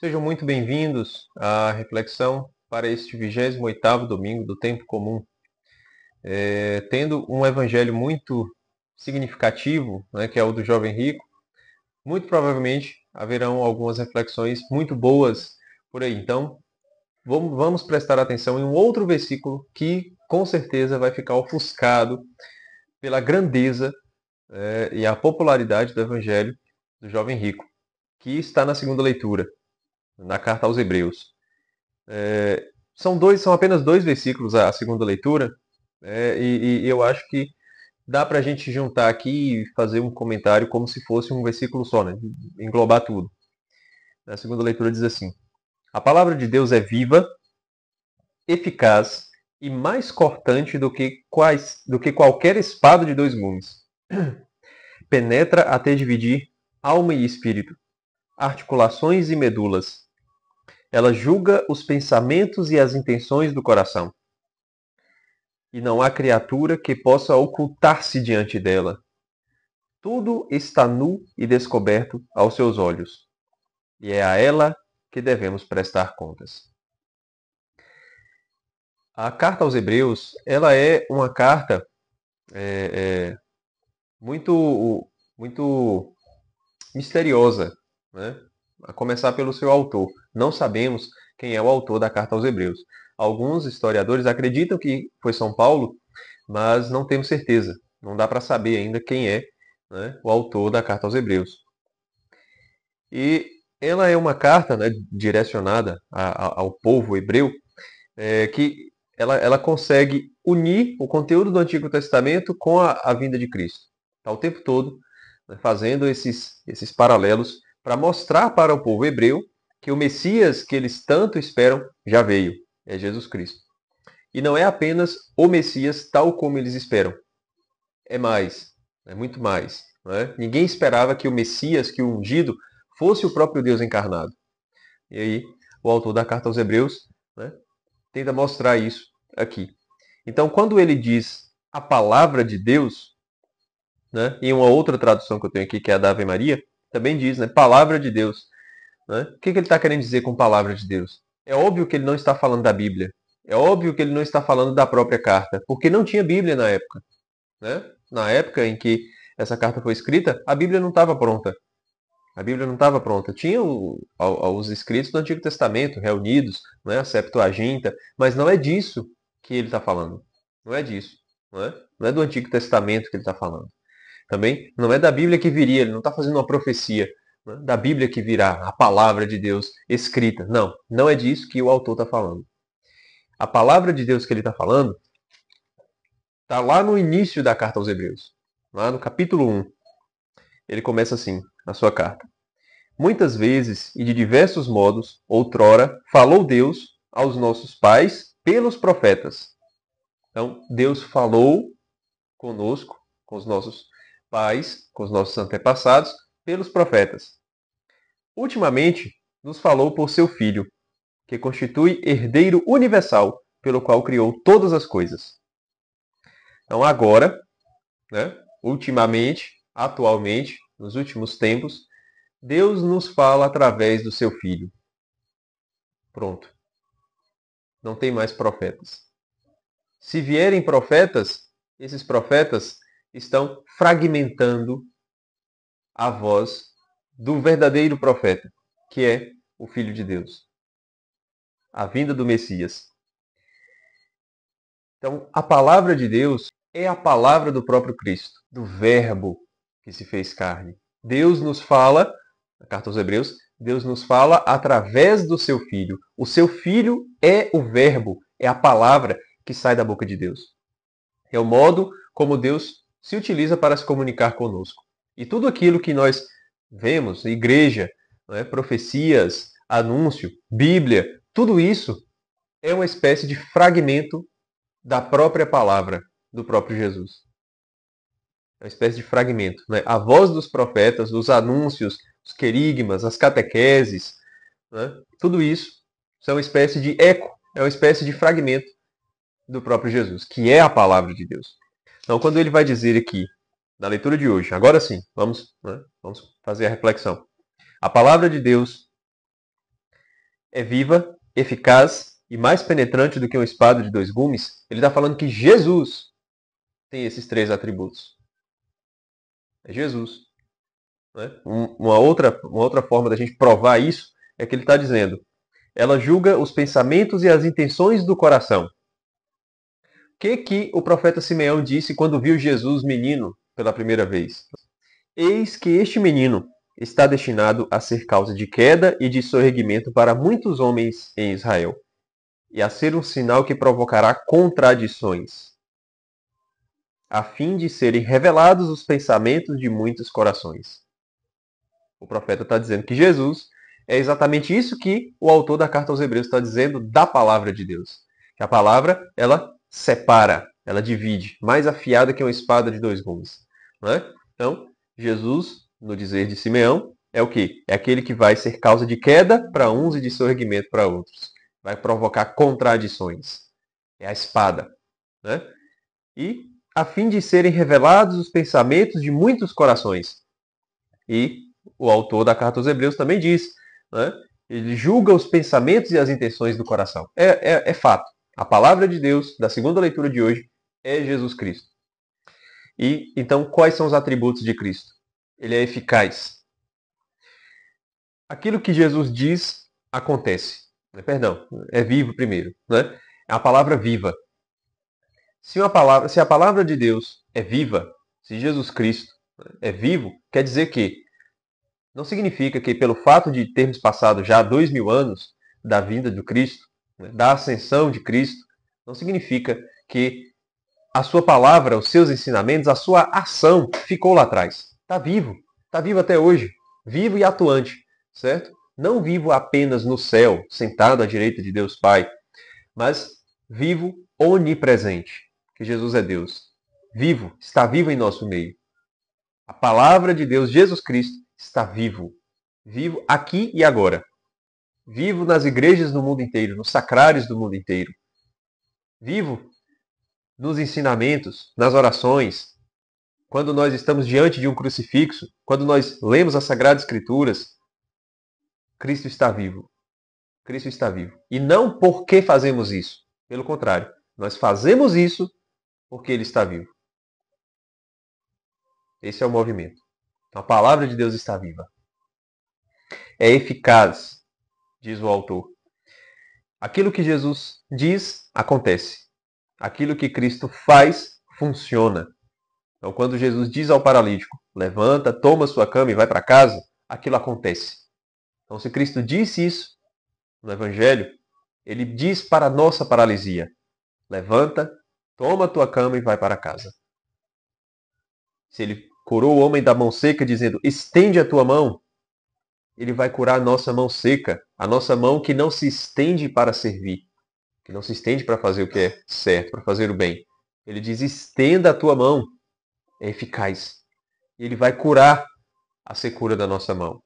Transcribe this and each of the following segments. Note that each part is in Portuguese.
Sejam muito bem-vindos à reflexão para este 28º domingo do tempo comum. Tendo um evangelho muito significativo, né, que é o do jovem rico, muito provavelmente haverão algumas reflexões muito boas por aí. Então, vamos prestar atenção em um outro versículo que com certeza vai ficar ofuscado pela grandeza, e a popularidade do evangelho do jovem rico, que está na segunda leitura, na carta aos Hebreus. São apenas dois versículos a segunda leitura, e eu acho que dá para a gente juntar aqui e fazer um comentário como se fosse um versículo só, né? Englobar tudo. A segunda leitura diz assim: A palavra de Deus é viva, eficaz e mais cortante do que qualquer espada de dois gumes. Penetra até dividir alma e espírito, articulações e medulas. Ela julga os pensamentos e as intenções do coração. E não há criatura que possa ocultar-se diante dela. Tudo está nu e descoberto aos seus olhos, e é a ela que devemos prestar contas. A carta aos Hebreus, ela é uma carta muito, muito misteriosa, né? A começar pelo seu autor. Não sabemos quem é o autor da carta aos Hebreus. Alguns historiadores acreditam que foi São Paulo, mas não temos certeza. Não dá para saber ainda quem é, né, o autor da carta aos Hebreus. E ela é uma carta, né, direcionada ao povo hebreu, que ela consegue unir o conteúdo do Antigo Testamento com a vinda de Cristo. Está o tempo todo, né, fazendo esses paralelos para mostrar para o povo hebreu que o Messias que eles tanto esperam já veio, é Jesus Cristo. E não é apenas o Messias tal como eles esperam, é mais, é muito mais. Né? Ninguém esperava que o Messias, que o ungido, fosse o próprio Deus encarnado. E aí, o autor da carta aos Hebreus, né, tenta mostrar isso aqui. Então, quando ele diz a palavra de Deus, né, em uma outra tradução que eu tenho aqui, que é a da Ave Maria, também diz, né, palavra de Deus. Né? O que ele está querendo dizer com palavra de Deus? É óbvio que ele não está falando da Bíblia. É óbvio que ele não está falando da própria carta, porque não tinha Bíblia na época. Né? Na época em que essa carta foi escrita, a Bíblia não estava pronta. A Bíblia não estava pronta. Tinha os escritos do Antigo Testamento reunidos, né, a Septuaginta, mas não é disso que ele está falando. Não é disso. Não é do Antigo Testamento que ele está falando. Também não é da Bíblia que viria, ele não está fazendo uma profecia, né, da Bíblia que virá, a palavra de Deus escrita. Não, não é disso que o autor está falando. A palavra de Deus que ele está falando está lá no início da carta aos Hebreus, lá no capítulo 1. Ele começa assim, a sua carta. Muitas vezes e de diversos modos, outrora, falou Deus aos nossos pais pelos profetas. Então, Deus falou conosco, com os nossos pais, com os nossos antepassados, pelos profetas. Ultimamente, nos falou por seu Filho, que constitui herdeiro universal, pelo qual criou todas as coisas. Então, agora, né, ultimamente, atualmente, nos últimos tempos, Deus nos fala através do seu Filho. Pronto. Não tem mais profetas. Se vierem profetas, esses profetas estão fragmentando a voz do verdadeiro profeta, que é o Filho de Deus. A vinda do Messias. Então, a palavra de Deus é a palavra do próprio Cristo, do Verbo que se fez carne. Deus nos fala, na carta aos Hebreus, Deus nos fala através do seu Filho. O seu Filho é o Verbo, é a palavra que sai da boca de Deus. É o modo como Deus se utiliza para se comunicar conosco. E tudo aquilo que nós vemos, igreja, né, profecias, anúncio, Bíblia, tudo isso é uma espécie de fragmento da própria palavra do próprio Jesus. É uma espécie de fragmento. Né? A voz dos profetas, os anúncios, os querigmas, as catequeses, né? Tudo isso é uma espécie de eco, é uma espécie de fragmento do próprio Jesus, que é a palavra de Deus. Então, quando ele vai dizer aqui, na leitura de hoje, agora sim, vamos fazer a reflexão. A palavra de Deus é viva, eficaz e mais penetrante do que uma espada de dois gumes, ele está falando que Jesus tem esses três atributos. É Jesus. Né? Uma outra forma da gente provar isso é que ele está dizendo: ela julga os pensamentos e as intenções do coração. O que o profeta Simeão disse quando viu Jesus menino pela primeira vez? Eis que este menino está destinado a ser causa de queda e de sorregimento para muitos homens em Israel, e a ser um sinal que provocará contradições, a fim de serem revelados os pensamentos de muitos corações. O profeta está dizendo que Jesus é exatamente isso que o autor da carta aos Hebreus está dizendo da palavra de Deus. Que a palavra, ela separa, ela divide, mais afiada que uma espada de dois gumes. Não é? Então, Jesus, no dizer de Simeão, é o quê? É aquele que vai ser causa de queda para uns e de sorregimento para outros. Vai provocar contradições. É a espada. Né? E a fim de serem revelados os pensamentos de muitos corações. E o autor da carta aos Hebreus também diz, né? Ele julga os pensamentos e as intenções do coração. É fato. A palavra de Deus, da segunda leitura de hoje, é Jesus Cristo. E então, quais são os atributos de Cristo? Ele é eficaz. Aquilo que Jesus diz acontece. Perdão, é vivo primeiro. Né? É a palavra viva. Se a palavra de Deus é viva, se Jesus Cristo é vivo, quer dizer que não significa que, pelo fato de termos passado já 2000 anos da vinda de Cristo, da ascensão de Cristo, não significa que a sua palavra, os seus ensinamentos, a sua ação ficou lá atrás. Está vivo até hoje, vivo e atuante, certo? Não vivo apenas no céu, sentado à direita de Deus Pai, mas vivo onipresente, que Jesus é Deus. Vivo, está vivo em nosso meio. A palavra de Deus, Jesus Cristo, está vivo. Vivo aqui e agora. Vivo nas igrejas do mundo inteiro, nos sacrários do mundo inteiro. Vivo nos ensinamentos, nas orações. Quando nós estamos diante de um crucifixo, quando nós lemos as Sagradas Escrituras, Cristo está vivo. Cristo está vivo. E não porque fazemos isso. Pelo contrário, nós fazemos isso porque Ele está vivo. Esse é o movimento. Então, a palavra de Deus está viva. É eficaz, diz o autor. Aquilo que Jesus diz, acontece. Aquilo que Cristo faz, funciona. Então, quando Jesus diz ao paralítico, levanta, toma sua cama e vai para casa, aquilo acontece. Então, se Cristo disse isso no Evangelho, ele diz para a nossa paralisia, levanta, toma tua cama e vai para casa. Se ele curou o homem da mão seca, dizendo, estende a tua mão, ele vai curar a nossa mão seca, a nossa mão que não se estende para servir, que não se estende para fazer o que é certo, para fazer o bem. Ele diz, estenda a tua mão, é eficaz. E ele vai curar a secura da nossa mão.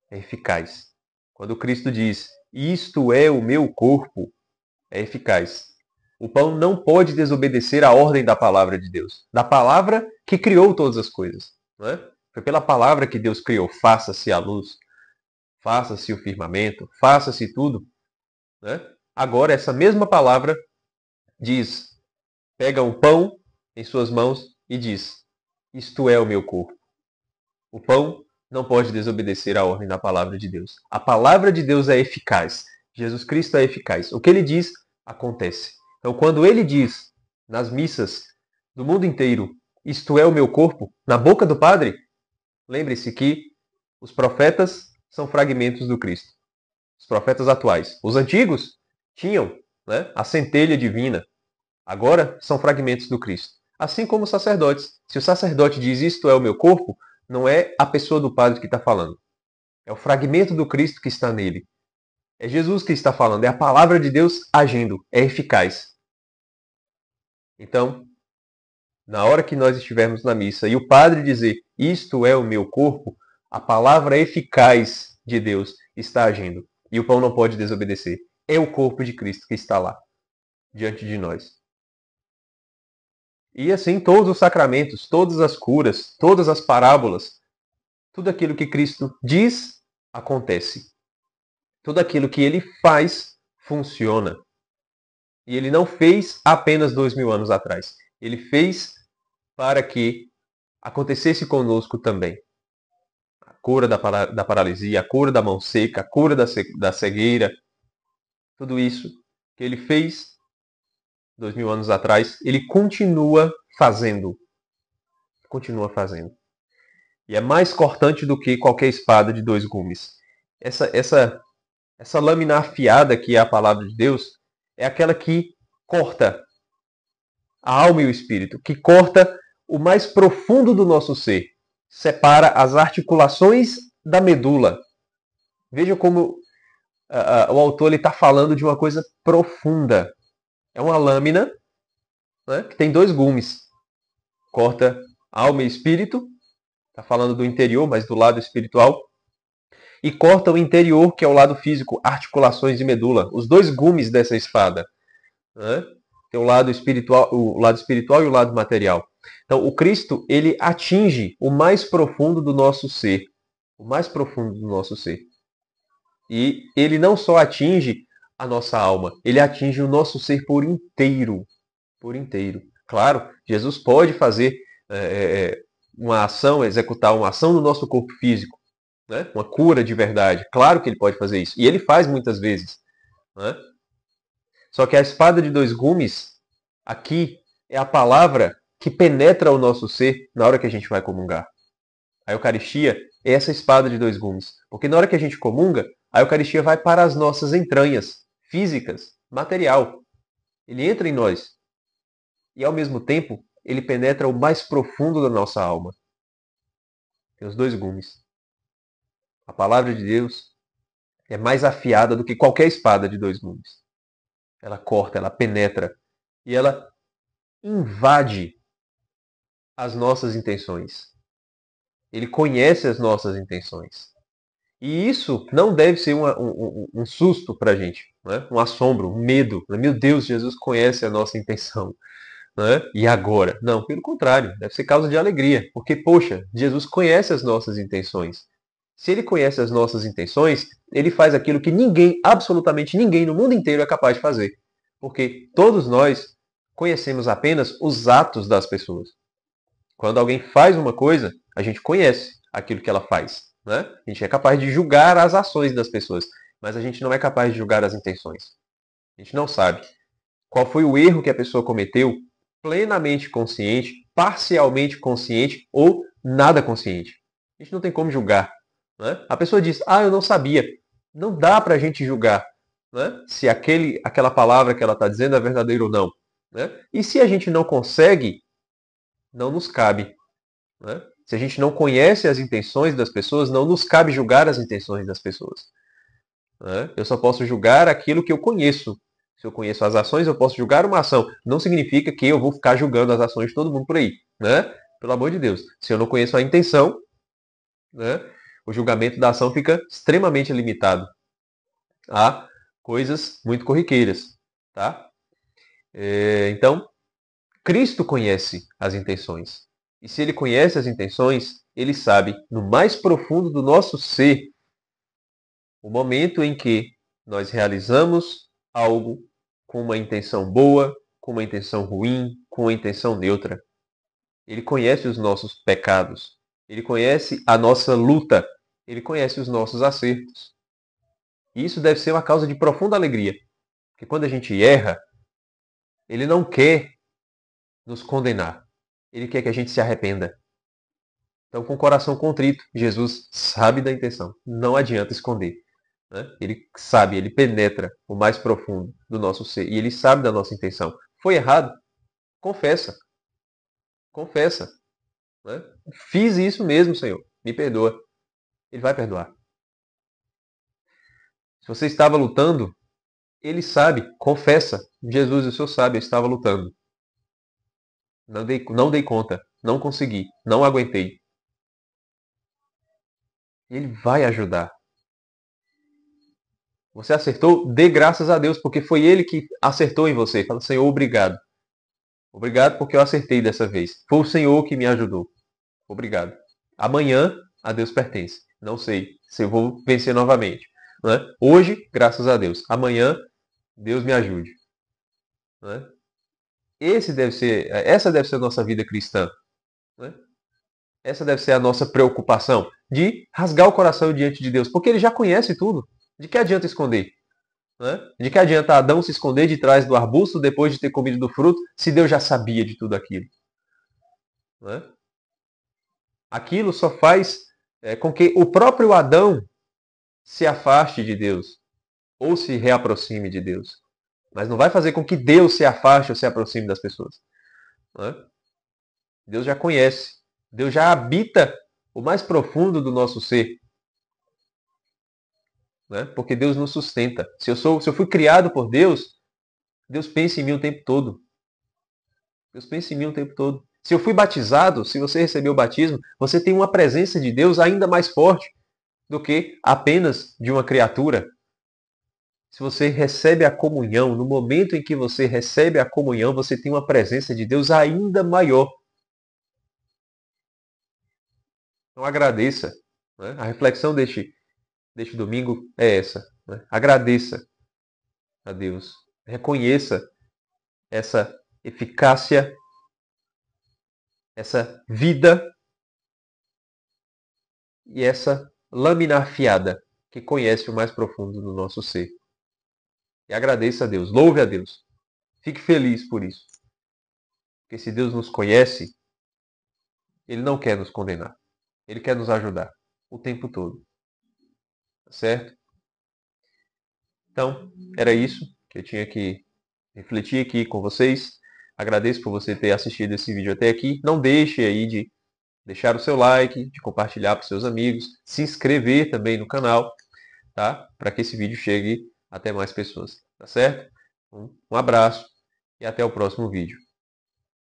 É eficaz. Quando Cristo diz, isto é o meu corpo, é eficaz. O pão não pode desobedecer à ordem da palavra de Deus, da palavra que criou todas as coisas. Não é? Foi pela palavra que Deus criou, faça-se a luz, faça-se o firmamento, faça-se tudo. Né? Agora, essa mesma palavra diz, pega um pão em suas mãos e diz, isto é o meu corpo. O pão não pode desobedecer à ordem da palavra de Deus. A palavra de Deus é eficaz. Jesus Cristo é eficaz. O que ele diz, acontece. Então, quando ele diz nas missas do mundo inteiro, isto é o meu corpo, na boca do Padre, lembre-se que os profetas são fragmentos do Cristo. Os profetas atuais. Os antigos tinham, né, a centelha divina. Agora são fragmentos do Cristo. Assim como os sacerdotes. Se o sacerdote diz isto é o meu corpo, não é a pessoa do Padre que está falando. É o fragmento do Cristo que está nele. É Jesus que está falando. É a palavra de Deus agindo. É eficaz. Então, na hora que nós estivermos na missa e o Padre dizer isto é o meu corpo, a palavra eficaz de Deus está agindo. E o pão não pode desobedecer. É o corpo de Cristo que está lá, diante de nós. E assim todos os sacramentos, todas as curas, todas as parábolas, tudo aquilo que Cristo diz, acontece. Tudo aquilo que ele faz funciona. E ele não fez apenas 2000 anos atrás. Ele fez para que acontecesse conosco também. A cura da paralisia, a cura da mão seca, a cura da cegueira. Tudo isso que ele fez 2000 anos atrás, ele continua fazendo. Continua fazendo. E é mais cortante do que qualquer espada de 2 gumes. Essa lâmina afiada que é a palavra de Deus é aquela que corta a alma e o espírito, que corta o mais profundo do nosso ser, separa as articulações da medula. Veja como o autor está falando de uma coisa profunda. É uma lâmina, né, que tem 2 gumes. Corta alma e espírito, está falando do interior, mas do lado espiritual. E corta o interior, que é o lado físico, articulações e medula. Os 2 gumes dessa espada. Né? Tem o lado espiritual e o lado material. Então, o Cristo, ele atinge o mais profundo do nosso ser. O mais profundo do nosso ser. E ele não só atinge a nossa alma, ele atinge o nosso ser por inteiro. Por inteiro. Claro, Jesus pode fazer uma ação, executar uma ação no nosso corpo físico. Né? Uma cura de verdade. Claro que ele pode fazer isso. E ele faz muitas vezes. Né? Só que a espada de 2 gumes, aqui, é a palavra que penetra o nosso ser na hora que a gente vai comungar. A Eucaristia é essa espada de 2 gumes. Porque na hora que a gente comunga, a Eucaristia vai para as nossas entranhas físicas, material. Ele entra em nós. E ao mesmo tempo, ele penetra o mais profundo da nossa alma. Tem os 2 gumes. A palavra de Deus é mais afiada do que qualquer espada de 2 gumes. Ela corta, ela penetra e ela invade as nossas intenções. Ele conhece as nossas intenções. E isso não deve ser um susto para a gente, né? Um assombro, um medo. Meu Deus, Jesus conhece a nossa intenção. Né? E agora? Não, pelo contrário, deve ser causa de alegria. Porque, poxa, Jesus conhece as nossas intenções. Se ele conhece as nossas intenções, ele faz aquilo que ninguém, absolutamente ninguém no mundo inteiro é capaz de fazer. Porque todos nós conhecemos apenas os atos das pessoas. Quando alguém faz uma coisa, a gente conhece aquilo que ela faz. Né? A gente é capaz de julgar as ações das pessoas, mas a gente não é capaz de julgar as intenções. A gente não sabe qual foi o erro que a pessoa cometeu, plenamente consciente, parcialmente consciente ou nada consciente. A gente não tem como julgar. Né? A pessoa diz, eu não sabia. Não dá para a gente julgar, né, se aquela palavra que ela está dizendo é verdadeira ou não. Né? E se a gente não consegue, não nos cabe. Né? Se a gente não conhece as intenções das pessoas, não nos cabe julgar as intenções das pessoas. Né? Eu só posso julgar aquilo que eu conheço. Se eu conheço as ações, eu posso julgar uma ação. Não significa que eu vou ficar julgando as ações de todo mundo por aí. Né? Pelo amor de Deus. Se eu não conheço a intenção, né, o julgamento da ação fica extremamente limitado a coisas muito corriqueiras. Tá? Então, Cristo conhece as intenções. E se ele conhece as intenções, ele sabe, no mais profundo do nosso ser, o momento em que nós realizamos algo com uma intenção boa, com uma intenção ruim, com uma intenção neutra. Ele conhece os nossos pecados. Ele conhece a nossa luta. Ele conhece os nossos acertos. E isso deve ser uma causa de profunda alegria. Porque quando a gente erra, ele não quer nos condenar. Ele quer que a gente se arrependa. Então, com o coração contrito, Jesus sabe da intenção. Não adianta esconder. Né? Ele sabe, ele penetra o mais profundo do nosso ser. E ele sabe da nossa intenção. Foi errado? Confessa. Confessa. Né? Fiz isso mesmo, Senhor. Me perdoa. Ele vai perdoar. Se você estava lutando, ele sabe. Confessa. Jesus, o Senhor sabe, eu estava lutando. Não dei conta. Não consegui. Não aguentei. Ele vai ajudar. Você acertou? Dê graças a Deus, porque foi Ele que acertou em você. Fala, Senhor, obrigado. Obrigado porque eu acertei dessa vez. Foi o Senhor que me ajudou. Obrigado. Amanhã, a Deus pertence. Não sei se eu vou vencer novamente. Né? Hoje, graças a Deus. Amanhã, Deus me ajude. Né? Essa deve ser a nossa vida cristã. Né? Essa deve ser a nossa preocupação, de rasgar o coração diante de Deus, porque Ele já conhece tudo. De que adianta esconder? Né? De que adianta Adão se esconder de trás do arbusto depois de ter comido do fruto, se Deus já sabia de tudo aquilo? Né? Aquilo só faz com que o próprio Adão se afaste de Deus, ou se reaproxime de Deus. Mas não vai fazer com que Deus se afaste ou se aproxime das pessoas. Né? Deus já conhece. Deus já habita o mais profundo do nosso ser. Né? Porque Deus nos sustenta. Se eu fui criado por Deus, Deus pensa em mim o tempo todo. Deus pensa em mim o tempo todo. Se eu fui batizado, se você recebeu o batismo, você tem uma presença de Deus ainda mais forte do que apenas de uma criatura. Se você recebe a comunhão, no momento em que você recebe a comunhão, você tem uma presença de Deus ainda maior. Então agradeça. Né? A reflexão deste domingo é essa. Né? Agradeça a Deus. Reconheça essa eficácia, essa vida e essa lâmina afiada que conhece o mais profundo do nosso ser. E agradeça a Deus, louve a Deus. Fique feliz por isso. Porque se Deus nos conhece, Ele não quer nos condenar. Ele quer nos ajudar o tempo todo. Certo? Então, era isso que eu tinha que refletir aqui com vocês. Agradeço por você ter assistido esse vídeo até aqui. Não deixe aí de deixar o seu like, de compartilhar para os seus amigos, se inscrever também no canal, tá? Para que esse vídeo chegue até mais pessoas, tá certo? Um abraço e até o próximo vídeo.